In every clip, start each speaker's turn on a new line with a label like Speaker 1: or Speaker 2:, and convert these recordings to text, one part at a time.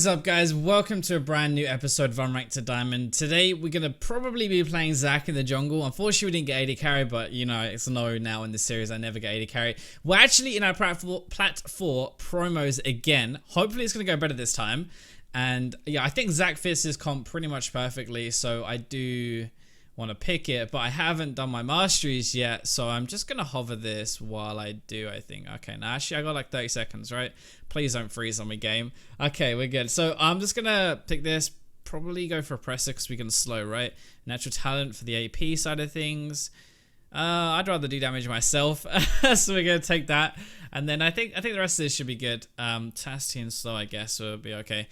Speaker 1: What's up, guys? Welcome to a brand new episode of Unranked to Diamond. Today we're going to probably be playing ZAC in the jungle. Unfortunately we didn't get AD carry, but you know, it's a no now in this series. I never get AD carry. We're actually in our plat 4 promos again. Hopefully it's going to go better this time. And yeah, I think ZAC fits this comp pretty much perfectly, so I do want to pick it, but I haven't done my masteries yet, so I'm just gonna hover this while I do. I think okay, now actually I got like 30 seconds, right? Please don't freeze on me, game. Okay, we're good. So I'm just gonna pick this, probably go for oppressor because we can slow, right? Natural talent for the AP side of things. I'd rather do damage myself, so we're gonna take that, and then I think the rest of this should be good. Tasty and slow, I guess, will be okay.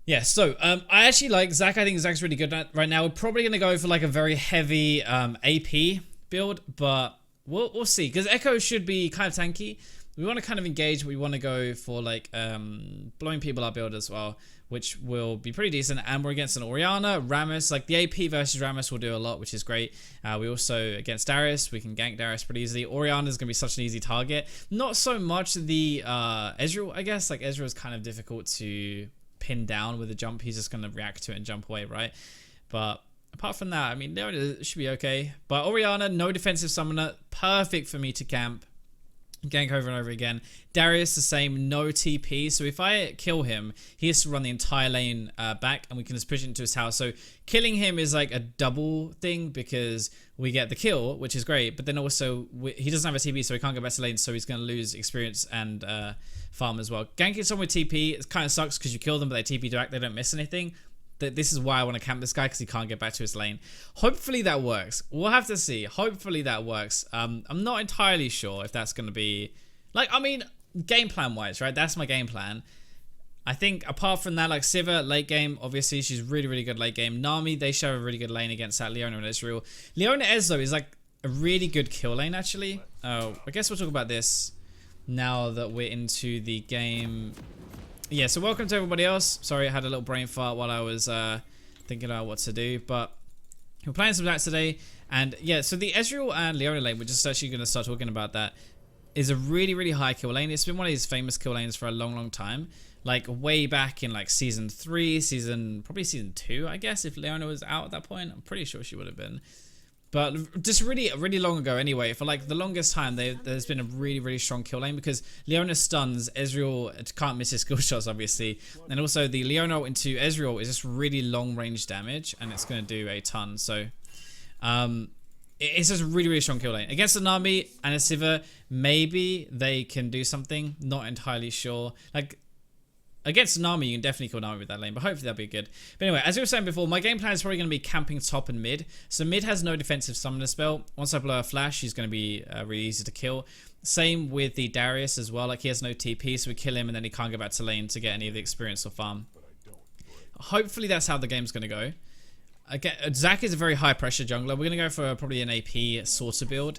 Speaker 1: Yeah, so I actually like ZAC. I think ZAC's really good right now. We're probably going to go for like a very heavy AP build, but we'll see. Because Echo should be kind of tanky. We want to kind of engage. We want to go for like blowing people up build as well, which will be pretty decent. And we're against an Orianna, Rammus. Like the AP versus Rammus will do a lot, which is great. We also, against Darius, we can gank Darius pretty easily. Orianna is going to be such an easy target. Not so much the Ezreal, I guess. Like Ezreal is kind of difficult to pin down with a jump. He's just going to react to it and jump away, right? But apart from that, I mean, Leona should be okay. But Orianna, no defensive summoner, perfect for me to camp, gank over and over again. Darius the same, no TP, so if I kill him, he has to run the entire lane back, and we can just push it into his house. So killing him is like a double thing because we get the kill, which is great, but then also he doesn't have a TP, so he can't go back to lane, so he's going to lose experience and farm as well. Ganking someone with TP, it kind of sucks because you kill them, but they TP back, they don't miss anything. This is why I want to camp this guy, because he can't get back to his lane. Hopefully that works. We'll have to see. Hopefully that works. I'm not entirely sure if that's going to be... Like, I mean, game plan wise, right? That's my game plan. I think apart from that, like Sivir, late game, obviously she's really, really good late game. Nami, they show a really good lane against that Leona and Ezreal. Leona Ez, though, is like a really good kill lane, actually. Oh, I guess we'll talk about this now that we're into the game. Yeah, so welcome to everybody else. Sorry, I had a little brain fart while I was thinking about what to do, but we're playing some ZAC today. And yeah, so the Ezreal and Leona lane, we're just actually going to start talking about that, is a really, really high kill lane. It's been one of these famous kill lanes for a long, long time. Like way back in like season 3, probably season 2, I guess, if Leona was out at that point. I'm pretty sure she would have been. But just really, really long ago anyway, for like the longest time, there's been a really, really strong kill lane because Leona stuns, Ezreal can't miss his skill shots, obviously. And also the Leona into Ezreal is just really long range damage, and it's going to do a ton. So it's just a really, really strong kill lane. Against a Nami and a Sivir, maybe they can do something. Not entirely sure. Like, against Nami, you can definitely kill Nami with that lane, but hopefully that'll be good. But anyway, as we were saying before, my game plan is probably going to be camping top and mid. So mid has no defensive summoner spell. Once I blow a flash, he's going to be really easy to kill. Same with the Darius as well. Like, he has no TP, so we kill him and then he can't go back to lane to get any of the experience or farm. Hopefully that's how the game's going to go. Again, ZAC is a very high pressure jungler. We're going to go for probably an AP sorter build.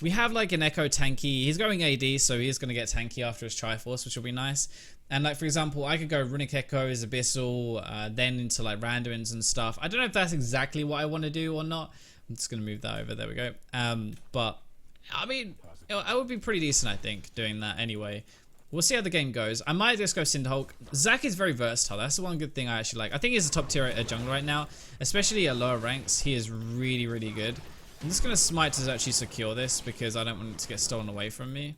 Speaker 1: We have like an Echo tanky. He's going AD, so he's going to get tanky after his Triforce, which will be nice. And like, for example, I could go Runic Echoes, Abyssal, then into like Randuins and stuff. I don't know if that's exactly what I want to do or not. I'm just going to move that over. There we go. But, I mean, it would be pretty decent, I think, doing that anyway. We'll see how the game goes. I might just go Cinderhulk. ZAC is very versatile. That's the one good thing I actually like. I think he's a top tier jungler right now, especially at lower ranks. He is really, really good. I'm just going to smite to actually secure this because I don't want it to get stolen away from me.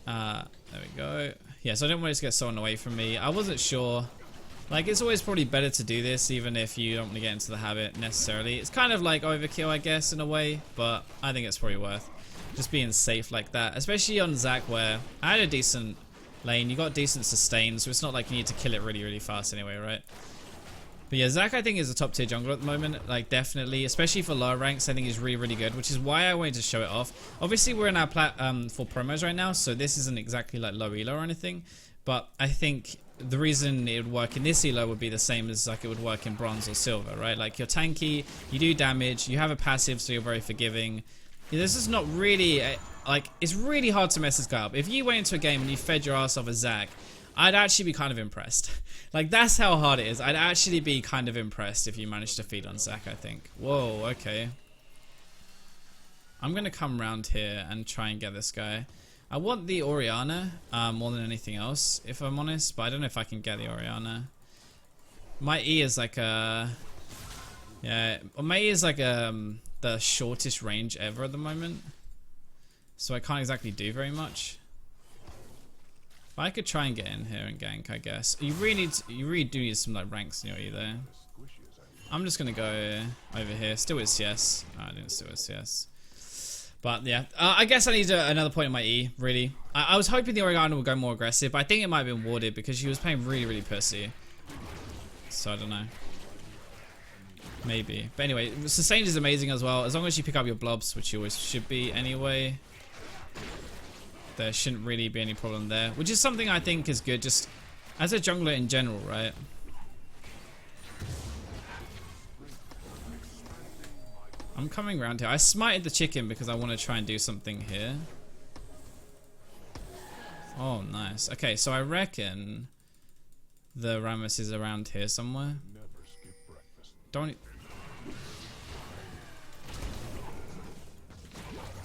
Speaker 1: There we go. Yeah, so I don't want it to get stolen away from me. I wasn't sure. Like, it's always probably better to do this even if you don't want to get into the habit necessarily. It's kind of like overkill, I guess, in a way, but I think it's probably worth just being safe like that, especially on ZAC where I had a decent lane. You got decent sustain, so it's not like you need to kill it really, really fast anyway, right? But yeah, ZAC I think is a top tier jungler at the moment, like definitely, especially for lower ranks. I think he's really, really good, which is why I wanted to show it off. Obviously, we're in our full promos right now, so this isn't exactly like low elo or anything, but I think the reason it would work in this elo would be the same as like it would work in bronze or silver, right? Like, you're tanky, you do damage, you have a passive, so you're very forgiving. This is not really, like, it's really hard to mess this guy up. If you went into a game and you fed your ass off a ZAC, I'd actually be kind of impressed. Like, that's how hard it is. I'd actually be kind of impressed if you managed to feed on ZAC, I think. Whoa, okay. I'm going to come around here and try and get this guy. I want the Orianna more than anything else, if I'm honest, but I don't know if I can get the Orianna. My E is like a... Yeah, my E is like the shortest range ever at the moment. So I can't exactly do very much. But I could try and get in here and gank, I guess. You really do need some like ranks in your E there. I'm just gonna go over here. Still with CS. Oh, I didn't still with CS. But yeah, I guess I need another point in my E, really. I was hoping the Orianna would go more aggressive, but I think it might have been warded because she was playing really, really pussy. So I don't know. Maybe. But anyway, sustain is amazing as well. As long as you pick up your blobs, which you always should be anyway. There shouldn't really be any problem there. Which is something I think is good, just as a jungler in general, right? I'm coming around here. I smited the chicken because I want to try and do something here. Oh, nice. Okay, so I reckon the Rammus is around here somewhere. Don't...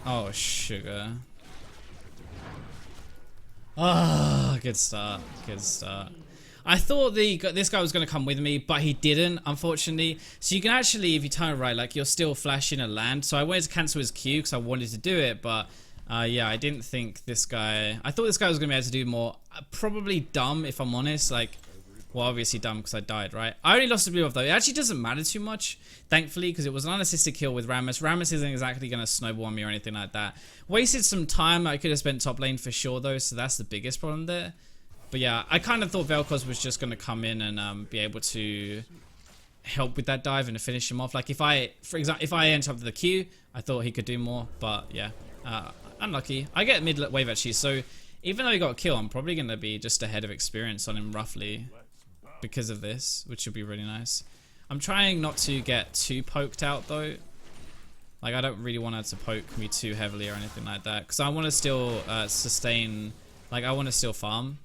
Speaker 1: Oh, sugar. Ah, oh, good start. Good start. I thought this guy was going to come with me, but he didn't, unfortunately. So you can actually, if you turn it right, like you're still flashing a land. So I wanted to cancel his Q because I wanted to do it, but yeah, I didn't think this guy... I thought this guy was going to be able to do more. Probably dumb, if I'm honest. Like, well, obviously dumb because I died, right? I only lost a blue buff though. It actually doesn't matter too much, thankfully, because it was an unassisted kill with Rammus. Rammus isn't exactly going to snowball on me or anything like that. Wasted some time. I could have spent top lane for sure though, so that's the biggest problem there. But yeah, I kind of thought Vel'Koz was just going to come in and be able to help with that dive and to finish him off. Like if I, for example, if I enter up to the Q, I thought he could do more. But yeah, unlucky. I get mid wave actually, so even though he got a kill, I'm probably going to be just ahead of experience on him roughly because of this, which would be really nice. I'm trying not to get too poked out though. Like I don't really want her to poke me too heavily or anything like that because I want to still sustain, like I want to still farm.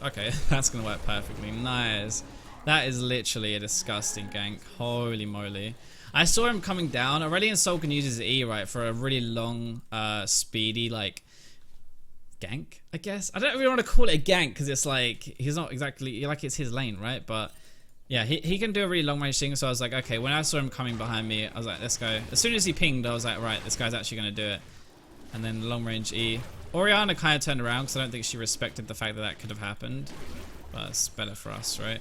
Speaker 1: Okay, that's gonna work perfectly. Nice. That is literally a disgusting gank. Holy moly. I saw him coming down. Aurelion Sol can use his E, right, for a really long, speedy, like, gank, I guess. I don't really want to call it a gank because it's like, he's not exactly, like it's his lane, right? But yeah, he can do a really long range thing. So I was like, okay, when I saw him coming behind me, I was like, let's go. As soon as he pinged, I was like, right, this guy's actually gonna do it. And then long range E. Orianna kind of turned around because I don't think she respected the fact that that could have happened. But it's better for us, right?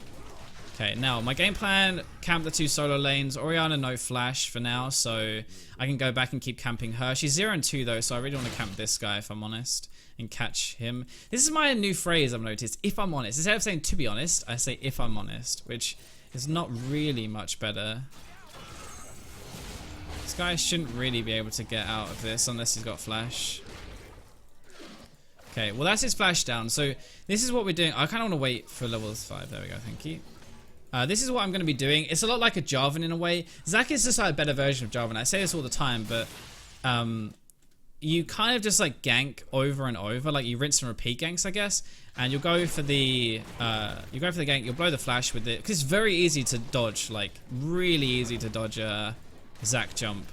Speaker 1: Okay, now my game plan, camp the 2 solo lanes. Orianna no flash for now, so I can go back and keep camping her. She's 0 and 2 though, so I really want to camp this guy if I'm honest and catch him. This is my new phrase I've noticed, if I'm honest. Instead of saying to be honest, I say if I'm honest, which is not really much better. This guy shouldn't really be able to get out of this unless he's got flash. Okay, well that's his flash down. So this is what we're doing. I kind of want to wait for level 5. There we go, thank you. This is what I'm going to be doing. It's a lot like a Jarvan in a way. ZAC is just like a better version of Jarvan. I say this all the time, but you kind of just like gank over and over. Like you rinse and repeat ganks, I guess. And you'll go for the gank. You'll blow the flash with it because it's very easy to dodge. Like really easy to dodge a ZAC jump.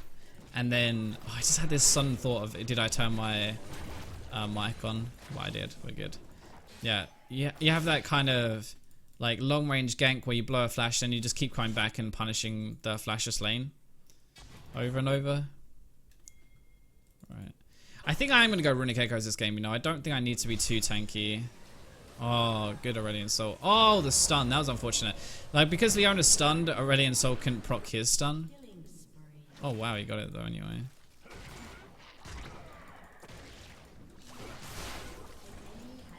Speaker 1: And then I just had this sudden thought of, did I turn my mic on? Well, I did. We're good. Yeah, you have that kind of like long range gank where you blow a flash, then you just keep coming back and punishing the flashless lane over and over. Right. I think I am going to go Runic Echoes this game, you know. I don't think I need to be too tanky. Oh, good Aurelion Sol. Oh, the stun. That was unfortunate. Like, because Leona's stunned, Aurelion Sol couldn't proc his stun. Oh, wow. He got it, though, anyway.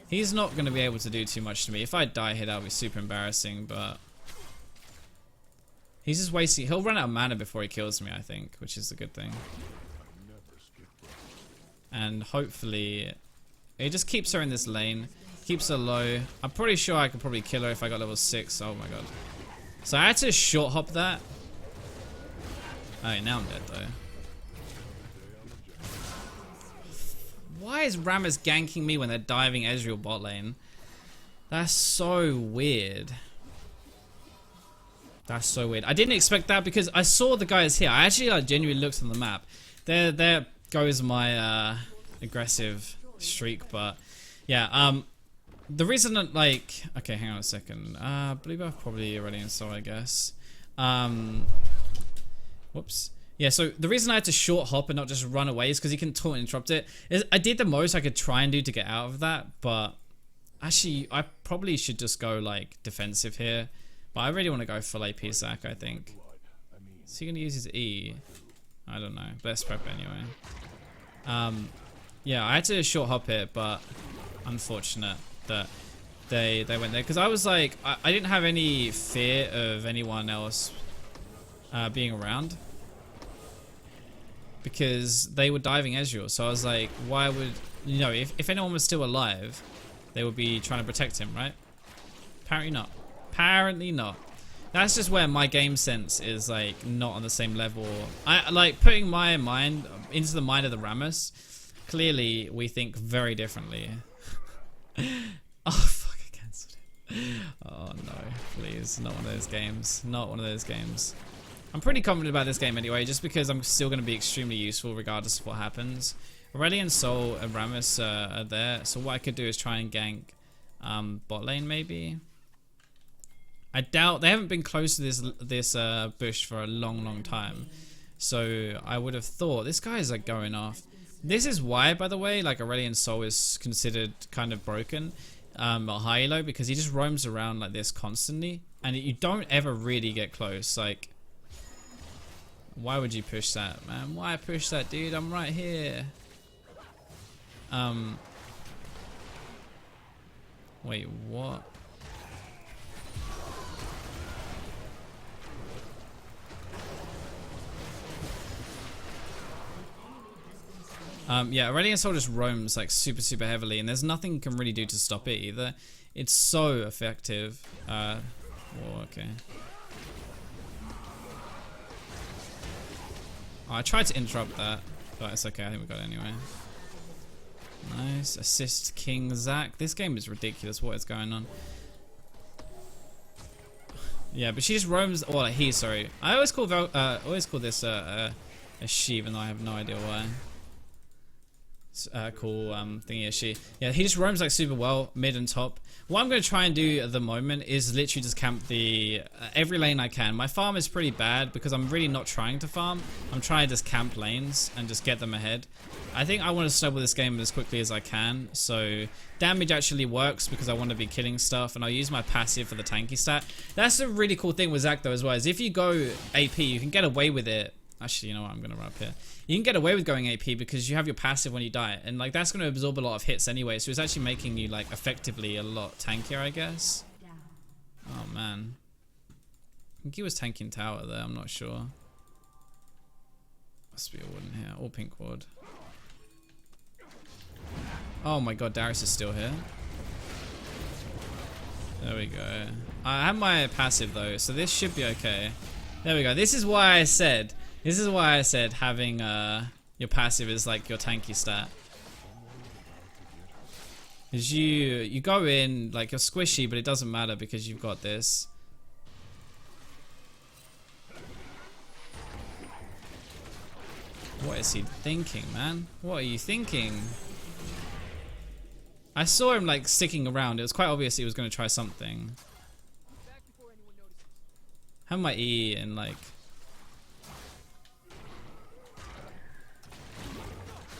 Speaker 1: He's not going to be able to do too much to me. If I die here, that would be super embarrassing, but... He's just wasting... He'll run out of mana before he kills me, I think, which is a good thing. And hopefully... He just keeps her in this lane. Keeps her low. I'm pretty sure I could probably kill her if I got level 6. Oh my god. So I had to short hop that. Alright, now I'm dead, though. Why is Rammus ganking me when they're diving Ezreal bot lane? That's so weird. That's so weird. I didn't expect that because I saw the guys here. I actually genuinely looked on the map. There goes my aggressive streak, but yeah. The reason that okay, hang on a second. Blue buff probably already installed, I guess. Whoops. Yeah, so the reason I had to short hop and not just run away is because he can taunt and interrupt it. I did the most I could try and do to get out of that, but actually I probably should just go defensive here. But I really want to go full AP ZAC, I think. Is he going to use his E? I don't know. Best prep anyway. Yeah, I had to short hop it, but unfortunate that they went there. Because I was I didn't have any fear of anyone else being around. Because they were diving Ezreal. So I was like, why would... You know, if anyone was still alive, they would be trying to protect him, right? Apparently not. Apparently not. That's just where my game sense is not on the same level. I putting my mind into the mind of the Rammus. Clearly, we think very differently. Oh fuck! I cancelled it. Oh no! Please, not one of those games. Not one of those games. I'm pretty confident about this game anyway, just because I'm still going to be extremely useful regardless of what happens. Aurelion, Sol, and Rammus are there, so what I could do is try and gank bot lane maybe. I doubt they haven't been close to this bush for a long time, so I would have thought this guy is going off. This is why, by the way, Aurelion Sol is considered kind of broken, or high elo, because he just roams around like this constantly, and you don't ever really get close. Why would you push that, man? Why push that, dude? I'm right here. Wait, what? Yeah, Aurelion Sol just roams super heavily, and there's nothing you can really do to stop it either. It's so effective. Oh, okay. Oh, I tried to interrupt that, but it's okay. I think we got it anyway. Nice. Assist King ZAC. This game is ridiculous. What is going on? Yeah, but she just roams. Oh, he. Sorry. I always call this a she, even though I have no idea why. Cool thingy, a she. Yeah, he just roams super well, mid and top. What I'm going to try and do at the moment is literally just camp the every lane I can. My farm is pretty bad because I'm really not trying to farm. I'm trying to just camp lanes and just get them ahead. I think I want to snowball this game as quickly as I can. So damage actually works because I want to be killing stuff, and I'll use my passive for the tanky stat. That's a really cool thing with ZAC though as well, is if you go AP, you can get away with it. Actually, you know what? I'm going to run up here. You can get away with going AP because you have your passive when you die. And that's going to absorb a lot of hits anyway. So it's actually making you effectively a lot tankier, I guess. Oh, man. I think he was tanking tower there. I'm not sure. Must be a ward in here. Or pink ward. Oh my god, Darius is still here. There we go. I have my passive though, so this should be okay. There we go. This is why I said having your passive is your tanky stat. Because you go in, you're squishy, but it doesn't matter because you've got this. What is he thinking, man? What are you thinking? I saw him sticking around. It was quite obvious he was going to try something. Have my E and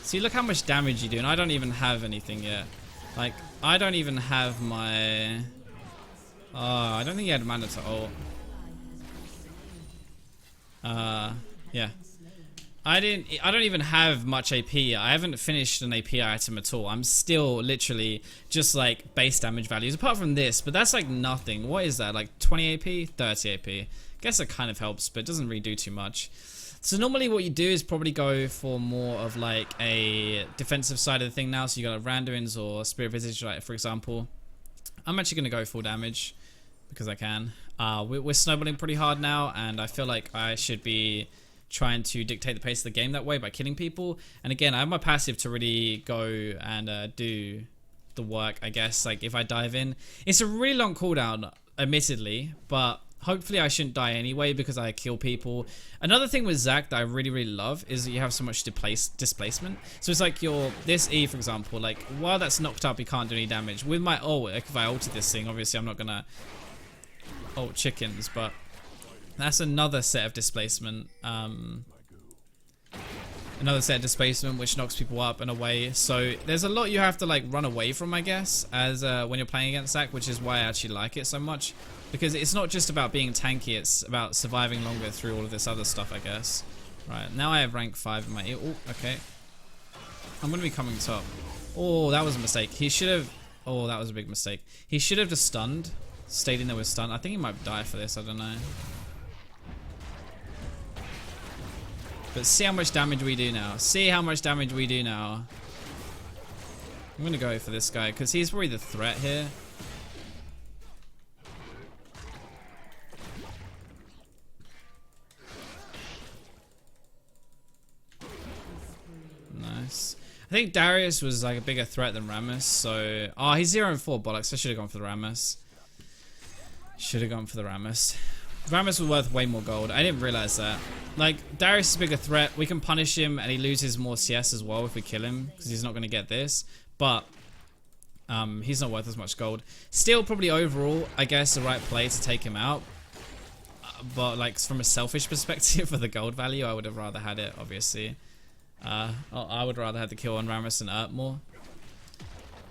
Speaker 1: see, look how much damage you do, and I don't even have anything yet. I don't even have my... Oh, I don't think he had mana to ult. Yeah. I don't even have much AP. I haven't finished an AP item at all. I'm still literally just base damage values, apart from this, but that's nothing. What is that? 20 AP? 30 AP. Guess that kind of helps, but it doesn't really do too much. So normally what you do is probably go for more of a defensive side of the thing now. So you got Randuin's or Spirit Visage, for example. I'm actually going to go full damage because I can. We're snowballing pretty hard now, and I feel like I should be trying to dictate the pace of the game that way by killing people. And again, I have my passive to really go and do the work, I guess. If I dive in, it's a really long cooldown, admittedly, but hopefully I shouldn't die anyway because I kill people. Another thing with ZAC that I really, really love is that you have so much displacement. So it's like this E, for example, like while that's knocked up, you can't do any damage. With my ult, like if I ulted this thing, obviously I'm not gonna ult chickens, but that's another set of displacement. Another set of displacement which knocks people up and away. So there's a lot you have to like run away from, I guess, as when you're playing against ZAC, which is why I actually like it so much. Because it's not just about being tanky, it's about surviving longer through all of this other stuff, I guess. Right, now I have rank 5 in my... Oh, okay. I'm going to be coming top. Oh, that was a mistake. He should have... Oh, that was a big mistake. He should have just stunned. Stayed in there with stun. I think he might die for this, I don't know. But see how much damage we do now. See how much damage we do now. I'm going to go for this guy, because he's probably the threat here. Nice. I think Darius was like a bigger threat than Rammus, so... Oh, he's 0-4 bollocks. I should have gone for the Rammus. Should have gone for the Rammus. Rammus was worth way more gold. I didn't realize that. Like, Darius is a bigger threat. We can punish him and he loses more CS as well if we kill him, because he's not going to get this. But he's not worth as much gold. Still probably overall, I guess, the right play to take him out. But like from a selfish perspective for the gold value, I would have rather had it, obviously. I would rather have the kill on Rammus and Urt more.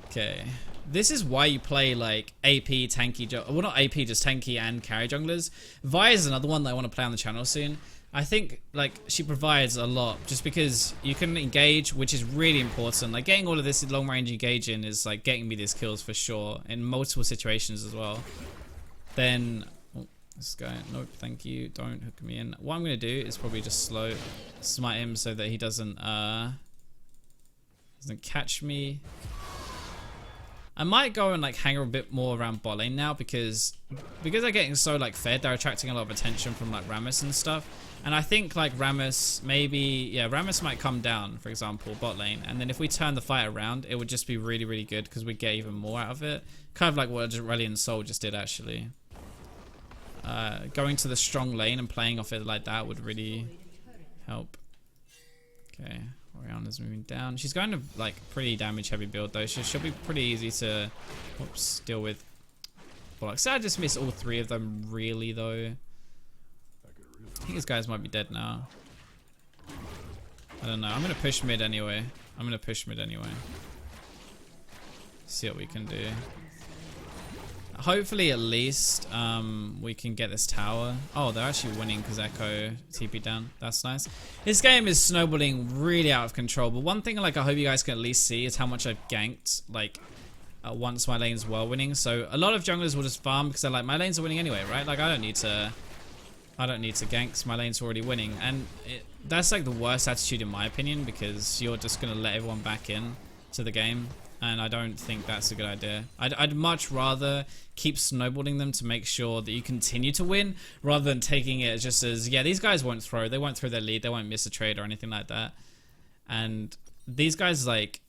Speaker 1: Okay. This is why you play like AP, tanky, well not AP, just tanky and carry junglers. Vi is another one that I want to play on the channel soon. I think like she provides a lot just because you can engage, which is really important. Like getting all of this long range engaging is like getting me these kills for sure in multiple situations as well. Then this guy, nope, thank you, don't hook me in. What I'm gonna do is probably just slow smite him so that he doesn't catch me. I might go and like hang a bit more around bot lane now because they're getting so like fed, they're attracting a lot of attention from like Rammus and stuff. And I think like Rammus, maybe, yeah, Rammus might come down, for example, bot lane. And then if we turn the fight around, it would just be really, really good because we'd get even more out of it. Kind of like what Aurelion Sol just did actually. Going to the strong lane and playing off it like that would really help. Okay, Oriana's moving down. She's going to like pretty damage heavy build though. She'll be pretty easy to deal with. Well, so I just missed all three of them really though. I think these guys might be dead now. I don't know. I'm gonna push mid anyway. See what we can do. Hopefully at least we can get this tower. Oh, they're actually winning because Echo TP down. That's nice. This game is snowballing really out of control. But one thing like I hope you guys can at least see is how much I've ganked like once my lanes were winning. So a lot of junglers will just farm because they're like, my lanes are winning anyway, right? Like I don't need to gank because my lane's already winning. And that's like the worst attitude in my opinion because you're just gonna let everyone back in to the game. And I don't think that's a good idea. I'd much rather keep snowballing them to make sure that you continue to win rather than taking it just as, yeah, these guys won't throw. They won't throw their lead. They won't miss a trade or anything like that. And these guys, like,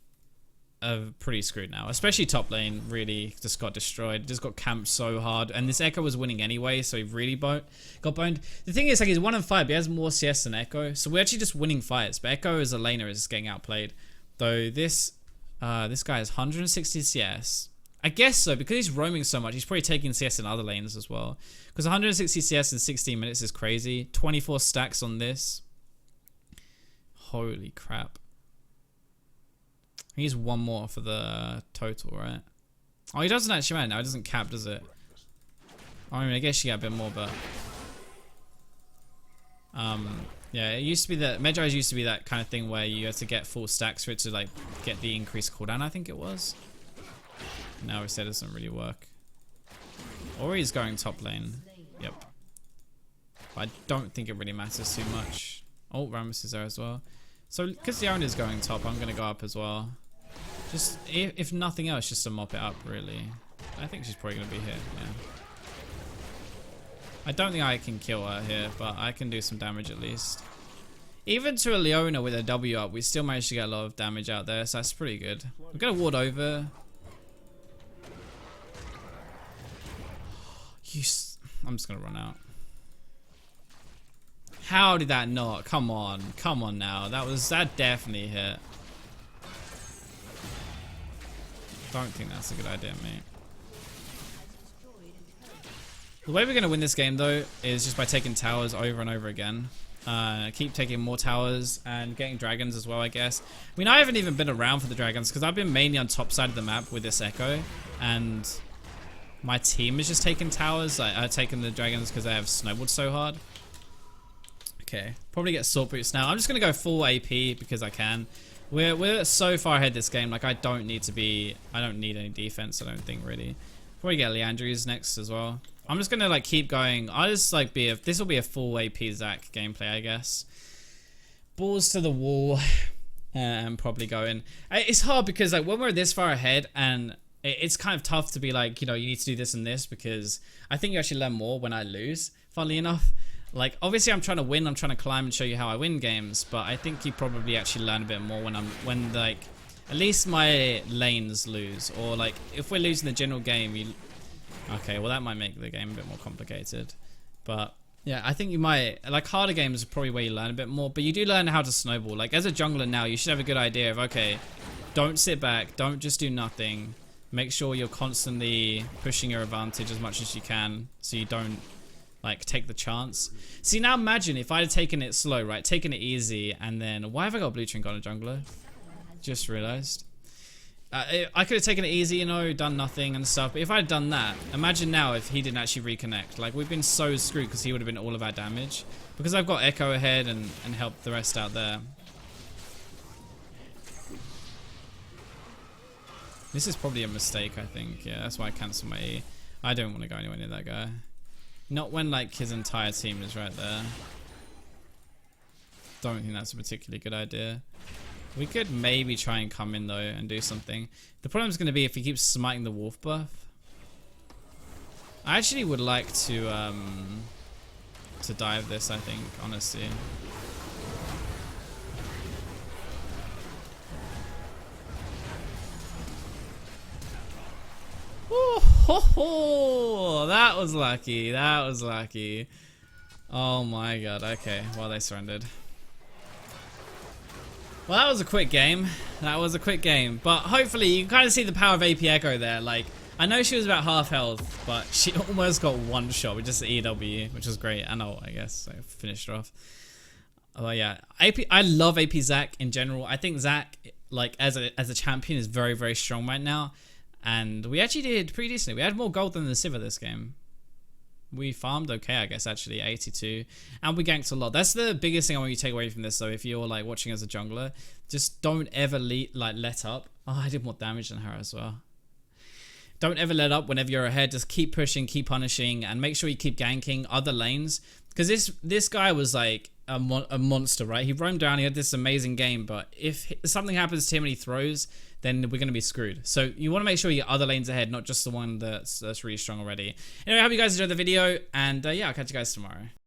Speaker 1: are pretty screwed now. Especially top lane really just got destroyed. Just got camped so hard. And this Echo was winning anyway, so he really got boned. The thing is, like, he's 1-5. He has more CS than Echo. So we're actually just winning fights. But Echo as a laner is just getting outplayed. Though this guy has 160 CS. I guess so, because he's roaming so much, he's probably taking CS in other lanes as well. Because 160 CS in 16 minutes is crazy. 24 stacks on this. Holy crap. He's one more for the total, right? Oh, he doesn't actually matter now. It doesn't cap, does it? I mean, I guess you get a bit more, but... yeah, it used to be that Medjay's used to be that kind of thing where you had to get full stacks for it to like get the increased cooldown, I think it was. Now we said it doesn't really work. Or he's going top lane. Yep. But I don't think it really matters too much. Oh, Rammus is there as well. So because the owner's going top, I'm gonna go up as well. Just if nothing else, just to mop it up really. I think she's probably gonna be here, yeah. I don't think I can kill her here, but I can do some damage at least. Even to a Leona with a W up, we still managed to get a lot of damage out there, so that's pretty good. We're gonna ward over. I'm just gonna run out. How did that not? Come on now. That definitely hit. Don't think that's a good idea, mate. The way we're gonna win this game though is just by taking towers over and over again. Keep taking more towers and getting dragons as well, I guess. I mean, I haven't even been around for the dragons because I've been mainly on top side of the map with this echo, and my team is just taking towers. I've taken the dragons because they have snowballed so hard. Okay, probably get sword boots now. I'm just gonna go full AP because I can. We're so far ahead this game. Like I don't need any defense. I don't think really. Probably get Leandri's next as well. I'm just gonna like keep going. I'll just like this will be a full AP ZAC gameplay, I guess. Balls to the wall and probably go in. It's hard because like when we're this far ahead and it's kind of tough to be like, you know, you need to do this and this because I think you actually learn more when I lose, funnily enough. Like obviously I'm trying to win, I'm trying to climb and show you how I win games, but I think you probably actually learn a bit more when like at least my lanes lose, or like if we're losing the general game, okay, well that might make the game a bit more complicated. But yeah, I think you might, like harder games are probably where you learn a bit more, but you do learn how to snowball. Like as a jungler now, you should have a good idea of, okay, don't sit back, don't just do nothing. Make sure you're constantly pushing your advantage as much as you can so you don't like take the chance. See, now imagine if I had taken it slow, right? Taken it easy, and then, why have I got blue trinket on a jungler? Just realized. I could have taken it easy, you know, done nothing and stuff, but if I had done that, imagine now if he didn't actually reconnect. Like, we've been so screwed because he would have been all of our damage. Because I've got Echo ahead and helped the rest out there. This is probably a mistake, I think. Yeah, that's why I cancelled my E. I don't want to go anywhere near that guy. Not when, like, his entire team is right there. Don't think that's a particularly good idea. We could maybe try and come in though and do something. The problem is going to be if he keeps smiting the wolf buff. I actually would like to dive this, I think, honestly. Oh, ho, ho. That was lucky. That was lucky. Oh my god. Okay. Well, they surrendered. Well, that was a quick game. That was a quick game. But hopefully you can kind of see the power of AP Echo there. Like, I know she was about half health, but she almost got one shot with just the EW, which was great. I know, I guess. I finished her off. Oh yeah. I love AP ZAC in general. I think ZAC, like, as a champion is very, very strong right now. And we actually did pretty decently. We had more gold than the Sivir this game. We farmed okay, I guess, actually, 82. And we ganked a lot. That's the biggest thing I want you to take away from this, though. If you're, like, watching as a jungler, just don't ever, let up. Oh, I did more damage than her as well. Don't ever let up whenever you're ahead. Just keep pushing, keep punishing, and make sure you keep ganking other lanes. Because this guy was, like, a monster, right? He roamed down, he had this amazing game, but if something happens to him and he throws, then we're going to be screwed. So you want to make sure your other lane's ahead, not just the one that's really strong already. Anyway, I hope you guys enjoyed the video, and yeah, I'll catch you guys tomorrow.